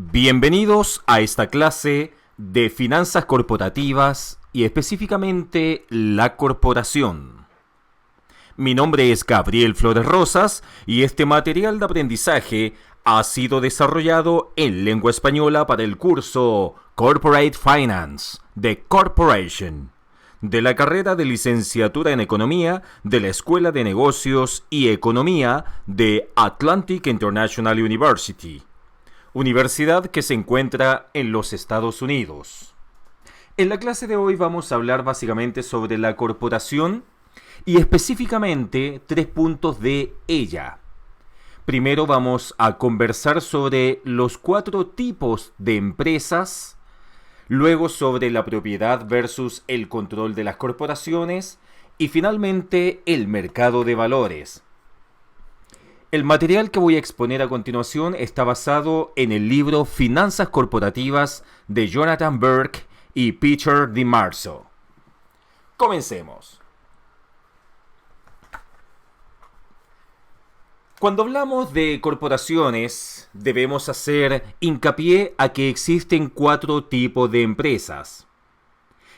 Bienvenidos a esta clase de finanzas corporativas y específicamente la corporación. Mi nombre es Gabriel Flores Rosas y este material de aprendizaje ha sido desarrollado en lengua española para el curso Corporate Finance de Corporation de la carrera de licenciatura en Economía de la Escuela de Negocios y Economía de Atlantic International University. Universidad que se encuentra en los Estados Unidos. En la clase de hoy vamos a hablar básicamente sobre la corporación y específicamente 3 puntos de ella. Primero vamos a conversar sobre los 4 tipos de empresas, luego sobre la propiedad versus el control de las corporaciones y finalmente el mercado de valores. El material que voy a exponer a continuación está basado en el libro Finanzas Corporativas de Jonathan Burke y Peter DiMarzo. Comencemos. Cuando hablamos de corporaciones, debemos hacer hincapié a que existen 4 tipos de empresas.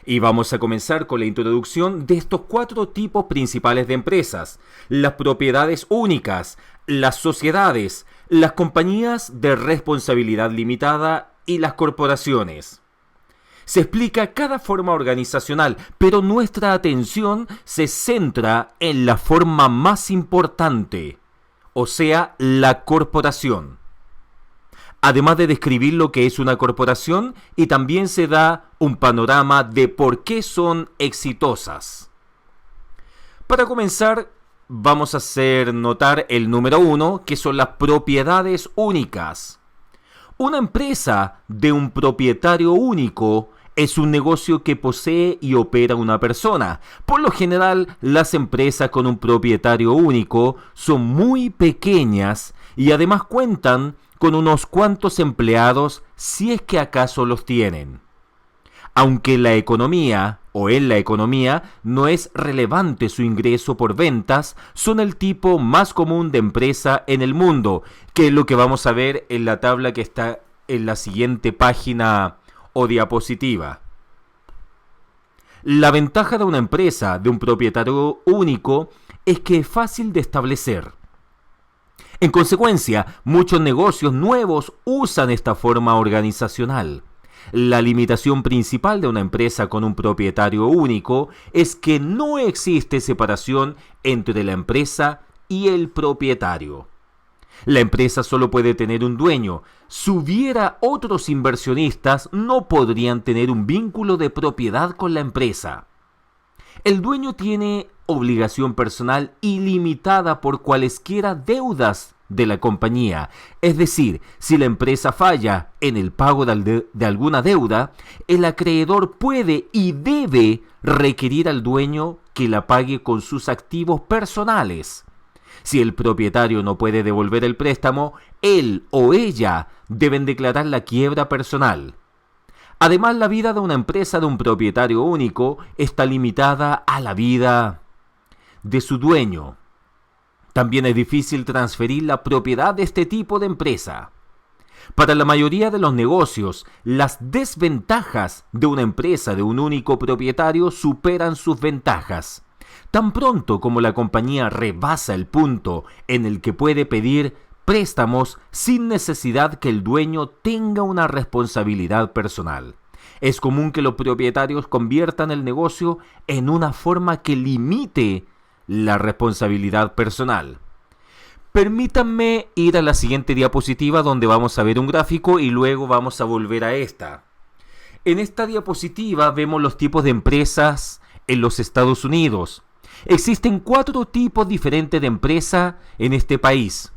Y vamos a comenzar con la introducción de estos 4 tipos principales de empresas: las propiedades únicas, las sociedades, las compañías de responsabilidad limitada y las corporaciones. Se explica cada forma organizacional, pero nuestra atención se centra en la forma más importante, o sea, la corporación. Además de describir lo que es una corporación, y también se da un panorama de por qué son exitosas. Para comenzar, vamos a hacer notar el número 1, que son las propiedades únicas. Una empresa de un propietario único es un negocio que posee y opera una persona. Por lo general, las empresas con un propietario único son muy pequeñas y además cuentan con unos cuantos empleados, si es que acaso los tienen. Aunque en la economía no es relevante su ingreso por ventas, son el tipo más común de empresa en el mundo, que es lo que vamos a ver en la tabla que está en la siguiente página o diapositiva. La ventaja de una empresa de un propietario único es que es fácil de establecer. En consecuencia, muchos negocios nuevos usan esta forma organizacional. La limitación principal de una empresa con un propietario único es que no existe separación entre la empresa y el propietario. La empresa solo puede tener un dueño. Si hubiera otros inversionistas, no podrían tener un vínculo de propiedad con la empresa. El dueño tiene obligación personal ilimitada por cualesquiera deudas de la compañía. Es decir, si la empresa falla en el pago de alguna deuda, el acreedor puede y debe requerir al dueño que la pague con sus activos personales. Si el propietario no puede devolver el préstamo, él o ella deben declarar la quiebra personal. Además, la vida de una empresa de un propietario único está limitada a la vida de su dueño. También es difícil transferir la propiedad de este tipo de empresa. Para la mayoría de los negocios, las desventajas de una empresa de un único propietario superan sus ventajas. Tan pronto como la compañía rebasa el punto en el que puede pedir préstamos sin necesidad que el dueño tenga una responsabilidad personal. Es común que los propietarios conviertan el negocio en una forma que limite la responsabilidad personal. Permítanme ir a la siguiente diapositiva donde vamos a ver un gráfico y luego vamos a volver a esta. En esta diapositiva vemos los tipos de empresas en los Estados Unidos. Existen 4 tipos diferentes de empresa en este país.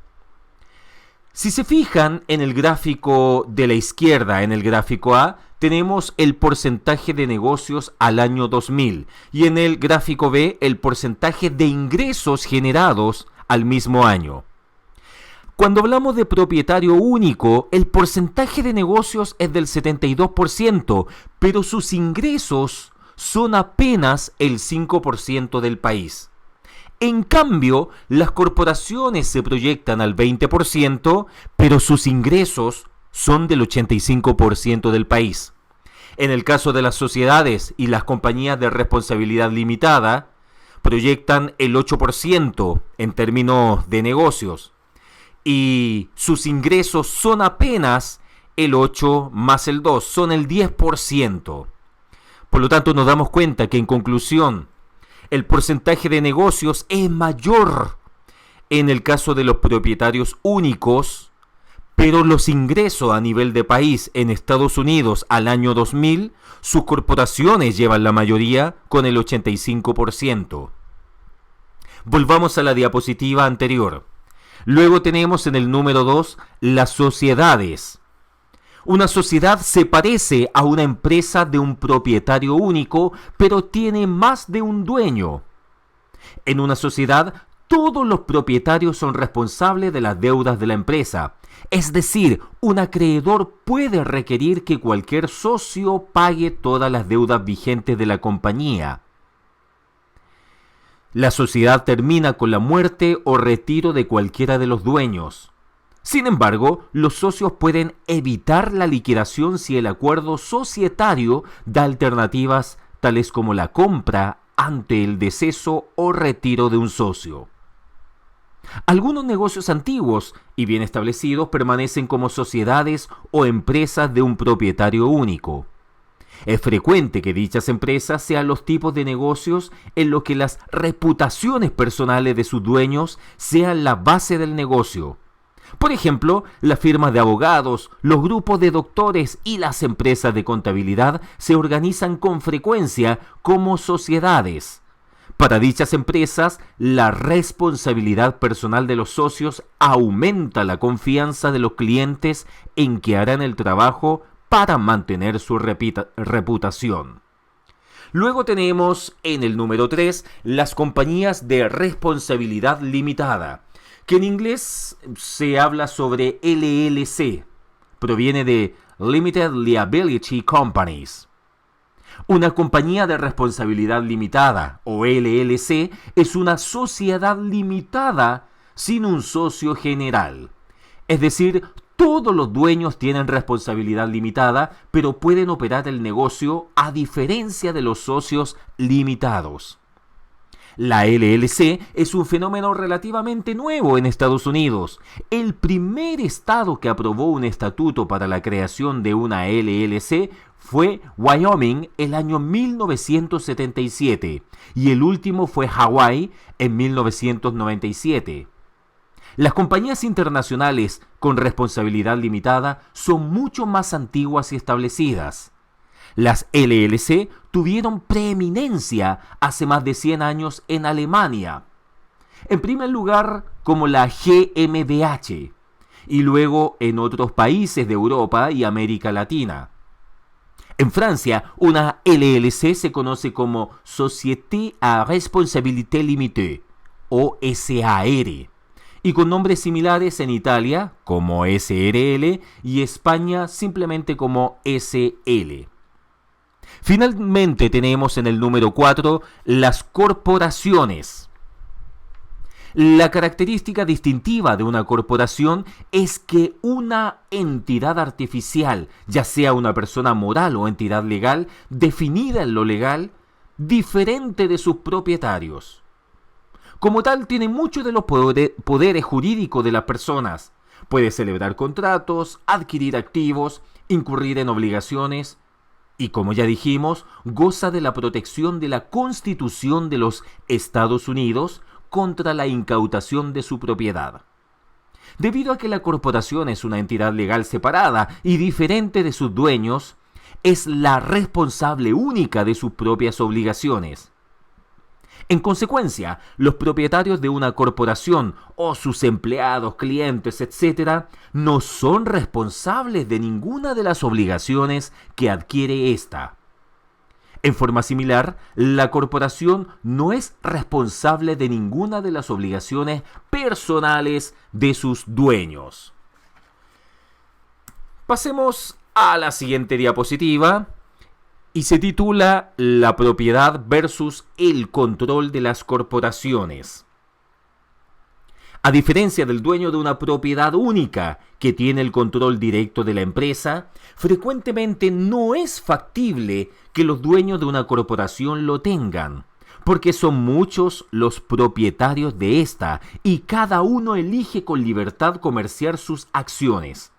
Si se fijan en el gráfico de la izquierda, en el gráfico A, tenemos el porcentaje de negocios al año 2000 y en el gráfico B el porcentaje de ingresos generados al mismo año. Cuando hablamos de propietario único, el porcentaje de negocios es del 72%, pero sus ingresos son apenas el 5% del país. En cambio, las corporaciones se proyectan al 20%, pero sus ingresos son del 85% del país. En el caso de las sociedades y las compañías de responsabilidad limitada, proyectan el 8% en términos de negocios y sus ingresos son apenas el 8 más el 2, son el 10%. Por lo tanto, nos damos cuenta que en conclusión, el porcentaje de negocios es mayor en el caso de los propietarios únicos, pero los ingresos a nivel de país en Estados Unidos al año 2000, sus corporaciones llevan la mayoría con el 85%. Volvamos a la diapositiva anterior. Luego tenemos en el número 2 las sociedades. Una sociedad se parece a una empresa de un propietario único, pero tiene más de un dueño. En una sociedad, todos los propietarios son responsables de las deudas de la empresa. Es decir, un acreedor puede requerir que cualquier socio pague todas las deudas vigentes de la compañía. La sociedad termina con la muerte o retiro de cualquiera de los dueños. Sin embargo, los socios pueden evitar la liquidación si el acuerdo societario da alternativas tales como la compra ante el deceso o retiro de un socio. Algunos negocios antiguos y bien establecidos permanecen como sociedades o empresas de un propietario único. Es frecuente que dichas empresas sean los tipos de negocios en los que las reputaciones personales de sus dueños sean la base del negocio. Por ejemplo, las firmas de abogados, los grupos de doctores y las empresas de contabilidad se organizan con frecuencia como sociedades. Para dichas empresas, la responsabilidad personal de los socios aumenta la confianza de los clientes en que harán el trabajo para mantener su reputación. Luego tenemos en el número 3 las compañías de responsabilidad limitada, que en inglés se habla sobre LLC, proviene de Limited Liability Companies. Una compañía de responsabilidad limitada, o LLC, es una sociedad limitada sin un socio general. Es decir, todos los dueños tienen responsabilidad limitada, pero pueden operar el negocio a diferencia de los socios limitados. La LLC es un fenómeno relativamente nuevo en Estados Unidos. El primer estado que aprobó un estatuto para la creación de una LLC fue Wyoming el año 1977 y el último fue Hawái en 1997. Las compañías internacionales con responsabilidad limitada son mucho más antiguas y establecidas. Las LLC tuvieron preeminencia hace más de 100 años en Alemania. En primer lugar, como la GmbH, y luego en otros países de Europa y América Latina. En Francia, una LLC se conoce como Société à Responsabilité Limitée, o SAR, y con nombres similares en Italia como SRL y España simplemente como SL. Finalmente tenemos en el número 4 las corporaciones. La característica distintiva de una corporación es que una entidad artificial, ya sea una persona moral o entidad legal, definida en lo legal, diferente de sus propietarios. Como tal, tiene muchos de los poderes jurídicos de las personas. Puede celebrar contratos, adquirir activos, incurrir en obligaciones y, como ya dijimos, goza de la protección de la Constitución de los Estados Unidos contra la incautación de su propiedad. Debido a que la corporación es una entidad legal separada y diferente de sus dueños, es la responsable única de sus propias obligaciones. En consecuencia, los propietarios de una corporación o sus empleados, clientes, etc., no son responsables de ninguna de las obligaciones que adquiere ésta. En forma similar, la corporación no es responsable de ninguna de las obligaciones personales de sus dueños. Pasemos a la siguiente diapositiva y se titula La propiedad versus el control de las corporaciones. A diferencia del dueño de una propiedad única que tiene el control directo de la empresa, frecuentemente no es factible que los dueños de una corporación lo tengan, porque son muchos los propietarios de esta y cada uno elige con libertad comerciar sus acciones.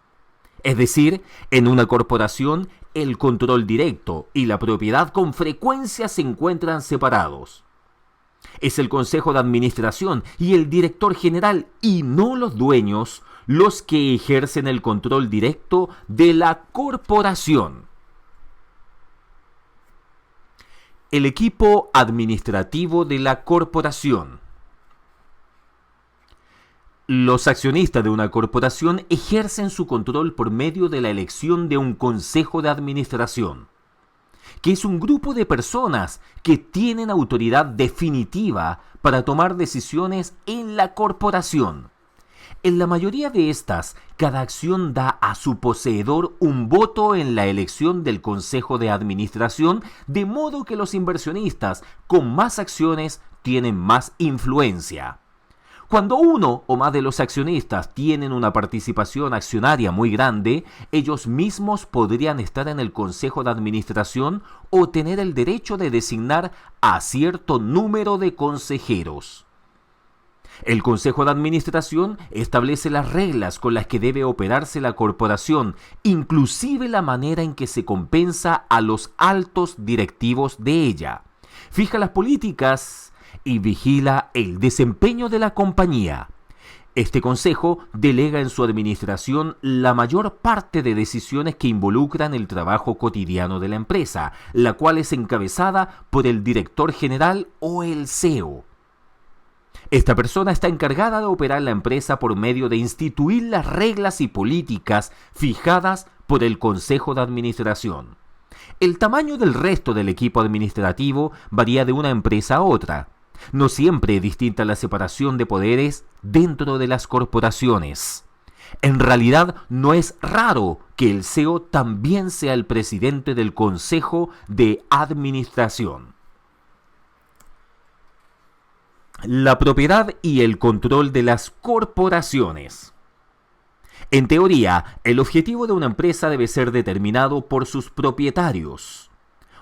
Es decir, en una corporación el control directo y la propiedad con frecuencia se encuentran separados. Es el consejo de administración y el director general y no los dueños los que ejercen el control directo de la corporación. El equipo administrativo de la corporación. Los accionistas de una corporación ejercen su control por medio de la elección de un consejo de administración, que es un grupo de personas que tienen autoridad definitiva para tomar decisiones en la corporación. En la mayoría de estas, cada acción da a su poseedor un voto en la elección del consejo de administración, de modo que los inversionistas con más acciones tienen más influencia. Cuando uno o más de los accionistas tienen una participación accionaria muy grande, ellos mismos podrían estar en el consejo de administración o tener el derecho de designar a cierto número de consejeros. El consejo de administración establece las reglas con las que debe operarse la corporación, inclusive la manera en que se compensa a los altos directivos de ella. Fija las políticas y vigila el desempeño de la compañía. Este consejo delega en su administración la mayor parte de decisiones que involucran el trabajo cotidiano de la empresa, la cual es encabezada por el director general o el CEO. Esta persona está encargada de operar la empresa por medio de instituir las reglas y políticas fijadas por el consejo de administración. El tamaño del resto del equipo administrativo varía de una empresa a otra. No siempre es distinta la separación de poderes dentro de las corporaciones. En realidad, no es raro que el CEO también sea el presidente del consejo de administración. La propiedad y el control de las corporaciones. En teoría, el objetivo de una empresa debe ser determinado por sus propietarios.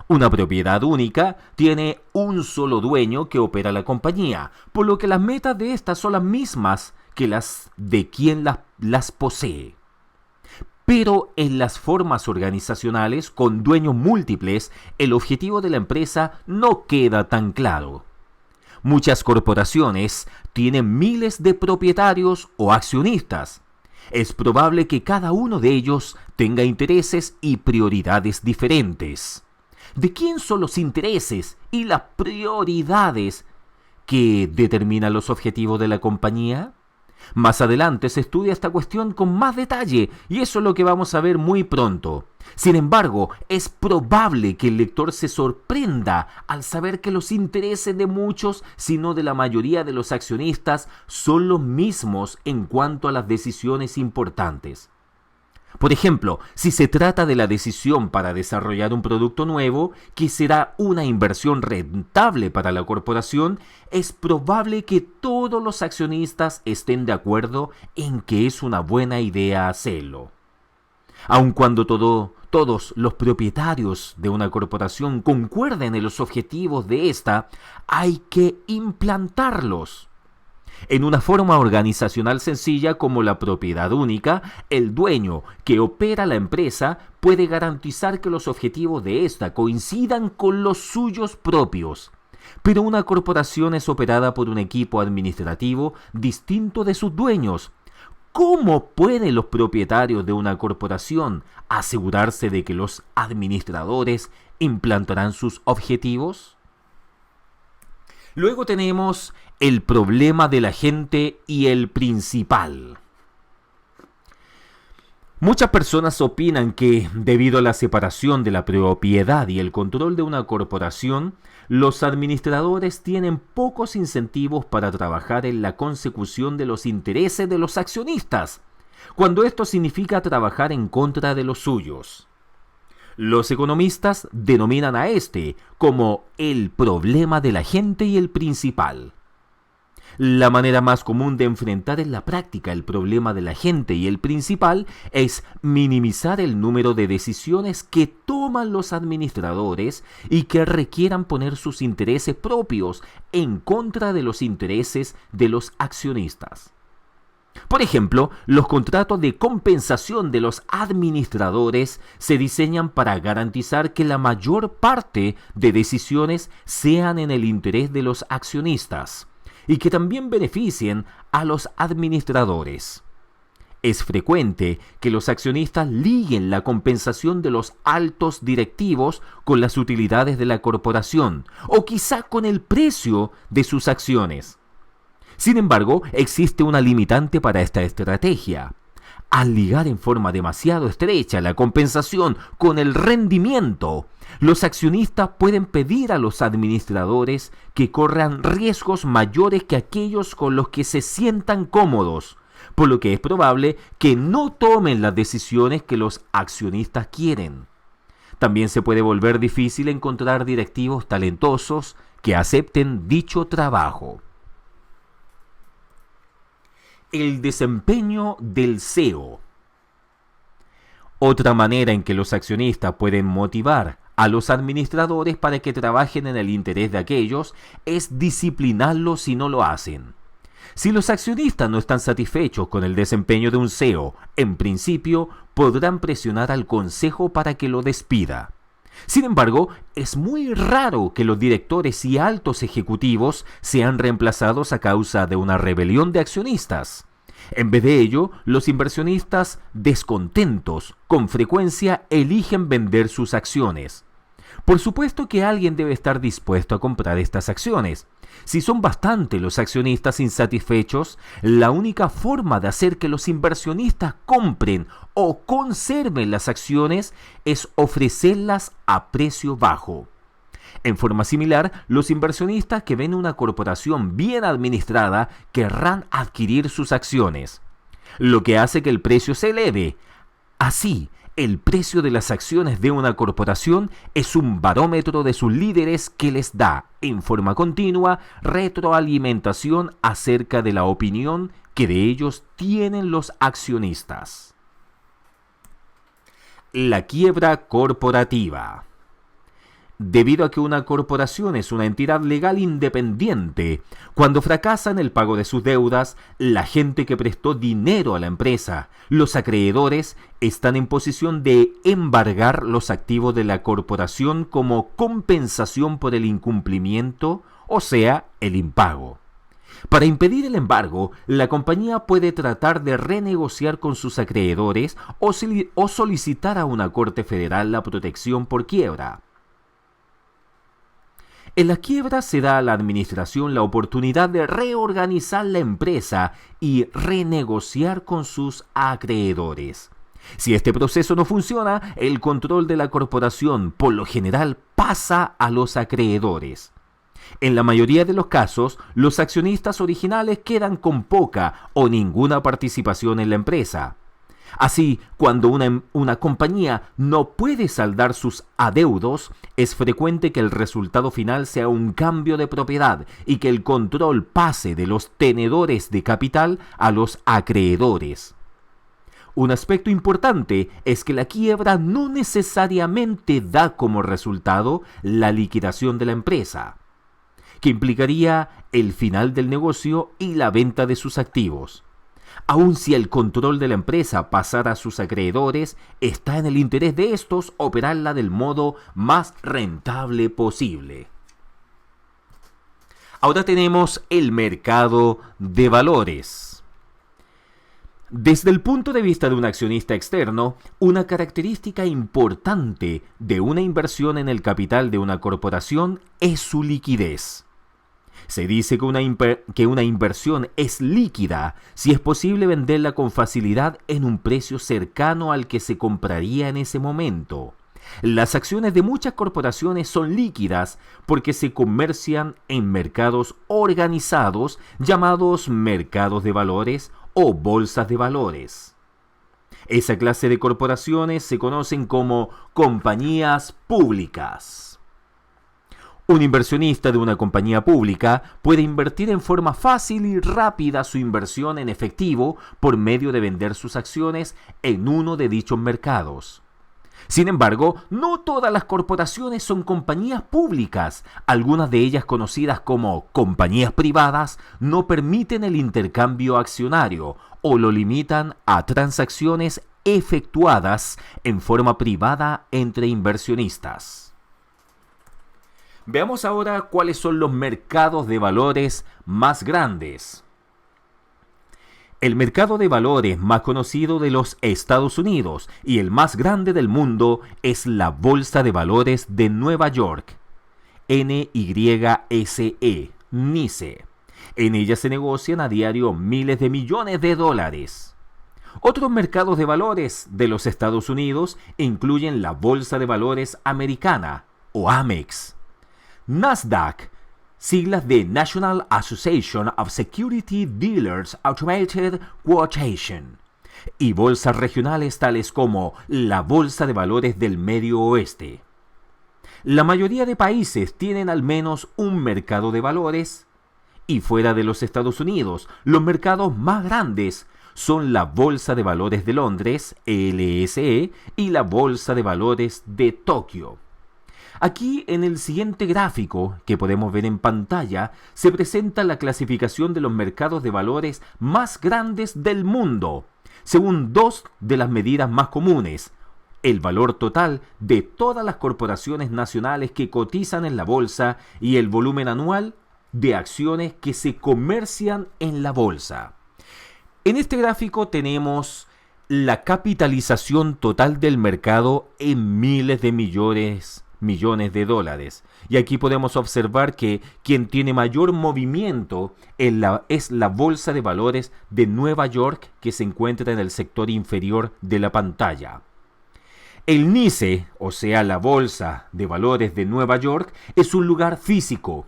Una propiedad única tiene un solo dueño que opera la compañía, por lo que las metas de estas son las mismas que las de quien las posee. Pero en las formas organizacionales con dueños múltiples, el objetivo de la empresa no queda tan claro. Muchas corporaciones tienen miles de propietarios o accionistas. Es probable que cada uno de ellos tenga intereses y prioridades diferentes. ¿De quién son los intereses y las prioridades que determinan los objetivos de la compañía? Más adelante se estudia esta cuestión con más detalle y eso es lo que vamos a ver muy pronto. Sin embargo, es probable que el lector se sorprenda al saber que los intereses de muchos, si no de la mayoría de los accionistas, son los mismos en cuanto a las decisiones importantes. Por ejemplo, si se trata de la decisión para desarrollar un producto nuevo que será una inversión rentable para la corporación, es probable que todos los accionistas estén de acuerdo en que es una buena idea hacerlo. Aun cuando todos los propietarios de una corporación concuerden en los objetivos de esta, hay que implantarlos. En una forma organizacional sencilla como la propiedad única, el dueño que opera la empresa puede garantizar que los objetivos de esta coincidan con los suyos propios. Pero una corporación es operada por un equipo administrativo distinto de sus dueños. ¿Cómo pueden los propietarios de una corporación asegurarse de que los administradores implantarán sus objetivos? Luego tenemos el problema del agente y el principal. Muchas personas opinan que, debido a la separación de la propiedad y el control de una corporación, los administradores tienen pocos incentivos para trabajar en la consecución de los intereses de los accionistas, cuando esto significa trabajar en contra de los suyos. Los economistas denominan a este como el problema del agente y el principal. La manera más común de enfrentar en la práctica el problema de la gente y el principal es minimizar el número de decisiones que toman los administradores y que requieran poner sus intereses propios en contra de los intereses de los accionistas. Por ejemplo, los contratos de compensación de los administradores se diseñan para garantizar que la mayor parte de decisiones sean en el interés de los accionistas y que también beneficien a los administradores. Es frecuente que los accionistas liguen la compensación de los altos directivos con las utilidades de la corporación o quizá con el precio de sus acciones. Sin embargo, existe una limitante para esta estrategia. Al ligar en forma demasiado estrecha la compensación con el rendimiento, los accionistas pueden pedir a los administradores que corran riesgos mayores que aquellos con los que se sientan cómodos, por lo que es probable que no tomen las decisiones que los accionistas quieren. También se puede volver difícil encontrar directivos talentosos que acepten dicho trabajo. El desempeño del CEO. Otra manera en que los accionistas pueden motivar a los administradores para que trabajen en el interés de aquellos es disciplinarlos si no lo hacen. Si los accionistas no están satisfechos con el desempeño de un CEO, en principio podrán presionar al consejo para que lo despida. Sin embargo, es muy raro que los directores y altos ejecutivos sean reemplazados a causa de una rebelión de accionistas. En vez de ello, los inversionistas descontentos con frecuencia eligen vender sus acciones. Por supuesto que alguien debe estar dispuesto a comprar estas acciones. Si son bastante los accionistas insatisfechos, la única forma de hacer que los inversionistas compren o conserven las acciones es ofrecerlas a precio bajo. En forma similar, los inversionistas que ven una corporación bien administrada querrán adquirir sus acciones, lo que hace que el precio se eleve. Así, el precio de las acciones de una corporación es un barómetro de sus líderes que les da, en forma continua, retroalimentación acerca de la opinión que de ellos tienen los accionistas. La quiebra corporativa. Debido a que una corporación es una entidad legal independiente, cuando fracasa en el pago de sus deudas, la gente que prestó dinero a la empresa, los acreedores, están en posición de embargar los activos de la corporación como compensación por el incumplimiento, o sea, el impago. Para impedir el embargo, la compañía puede tratar de renegociar con sus acreedores o solicitar a una corte federal la protección por quiebra. En la quiebra se da a la administración la oportunidad de reorganizar la empresa y renegociar con sus acreedores. Si este proceso no funciona, el control de la corporación por lo general pasa a los acreedores. En la mayoría de los casos, los accionistas originales quedan con poca o ninguna participación en la empresa. Así, cuando una compañía no puede saldar sus adeudos, es frecuente que el resultado final sea un cambio de propiedad y que el control pase de los tenedores de capital a los acreedores. Un aspecto importante es que la quiebra no necesariamente da como resultado la liquidación de la empresa, que implicaría el final del negocio y la venta de sus activos. Aun si el control de la empresa pasara a sus acreedores, está en el interés de estos operarla del modo más rentable posible. Ahora tenemos el mercado de valores. Desde el punto de vista de un accionista externo, una característica importante de una inversión en el capital de una corporación es su liquidez. Se dice que una inversión es líquida si es posible venderla con facilidad en un precio cercano al que se compraría en ese momento. Las acciones de muchas corporaciones son líquidas porque se comercian en mercados organizados llamados mercados de valores o bolsas de valores. Esa clase de corporaciones se conocen como compañías públicas. Un inversionista de una compañía pública puede invertir en forma fácil y rápida su inversión en efectivo por medio de vender sus acciones en uno de dichos mercados. Sin embargo, no todas las corporaciones son compañías públicas. Algunas de ellas, conocidas como compañías privadas, no permiten el intercambio accionario o lo limitan a transacciones efectuadas en forma privada entre inversionistas. Veamos ahora cuáles son los mercados de valores más grandes. El mercado de valores más conocido de los Estados Unidos y el más grande del mundo es la Bolsa de Valores de Nueva York, NYSE, NYSE. En ella se negocian a diario miles de millones de dólares. Otros mercados de valores de los Estados Unidos incluyen la Bolsa de Valores Americana, o Amex, Nasdaq, siglas de National Association of Security Dealers Automated Quotation, y bolsas regionales tales como la Bolsa de Valores del Medio Oeste. La mayoría de países tienen al menos un mercado de valores, y fuera de los Estados Unidos, los mercados más grandes son la Bolsa de Valores de Londres, LSE, y la Bolsa de Valores de Tokio. Aquí en el siguiente gráfico que podemos ver en pantalla se presenta la clasificación de los mercados de valores más grandes del mundo, según dos de las medidas más comunes: el valor total de todas las corporaciones nacionales que cotizan en la bolsa y el volumen anual de acciones que se comercian en la bolsa. En este gráfico tenemos la capitalización total del mercado en miles de millones de dólares. Y aquí podemos observar que quien tiene mayor movimiento es la Bolsa de Valores de Nueva York, que se encuentra en el sector inferior de la pantalla. El NYSE, o sea, la Bolsa de Valores de Nueva York, es un lugar físico.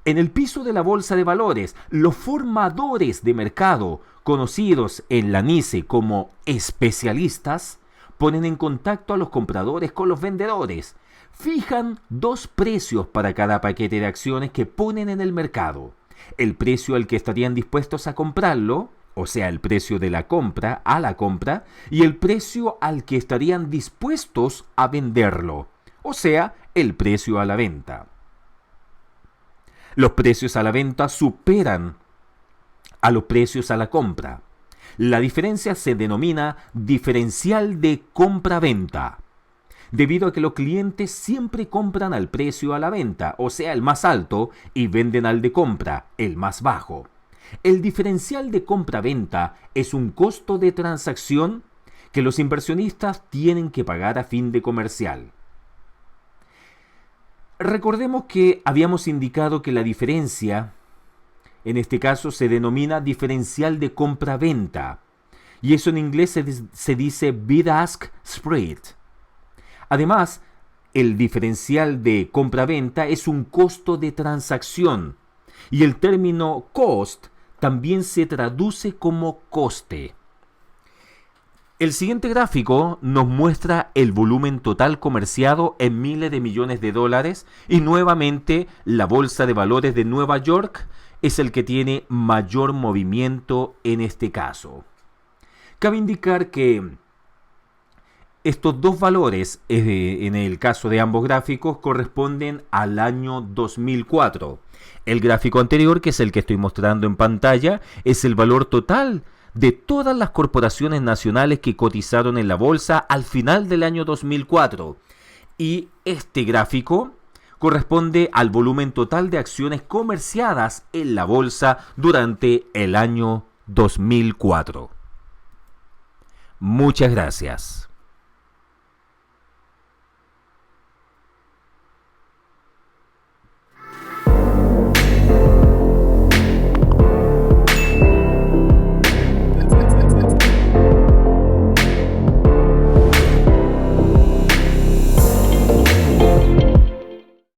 En el piso de la Bolsa de Valores, los formadores de mercado, conocidos en la NYSE como especialistas, ponen en contacto a los compradores con los vendedores. Fijan dos precios para cada paquete de acciones que ponen en el mercado: el precio al que estarían dispuestos a comprarlo, o sea, el precio de la compra a la compra, y el precio al que estarían dispuestos a venderlo, o sea, el precio a la venta. Los precios a la venta superan a los precios a la compra. La diferencia se denomina diferencial de compra-venta, debido a que los clientes siempre compran al precio a la venta, o sea, el más alto, y venden al de compra, el más bajo. El diferencial de compra-venta es un costo de transacción que los inversionistas tienen que pagar a fin de comercial. Recordemos que habíamos indicado que la diferencia, en este caso, se denomina diferencial de compra-venta, y eso en inglés se dice bid-ask spread. Además, el diferencial de compra-venta es un costo de transacción, y el término cost también se traduce como coste. El siguiente gráfico nos muestra el volumen total comerciado en miles de millones de dólares, y nuevamente la Bolsa de Valores de Nueva York es el que tiene mayor movimiento en este caso. Cabe indicar que estos dos valores, en el caso de ambos gráficos, corresponden al año 2004. El gráfico anterior, que es el que estoy mostrando en pantalla, es el valor total de todas las corporaciones nacionales que cotizaron en la bolsa al final del año 2004. Y este gráfico corresponde al volumen total de acciones comerciadas en la bolsa durante el año 2004. Muchas gracias.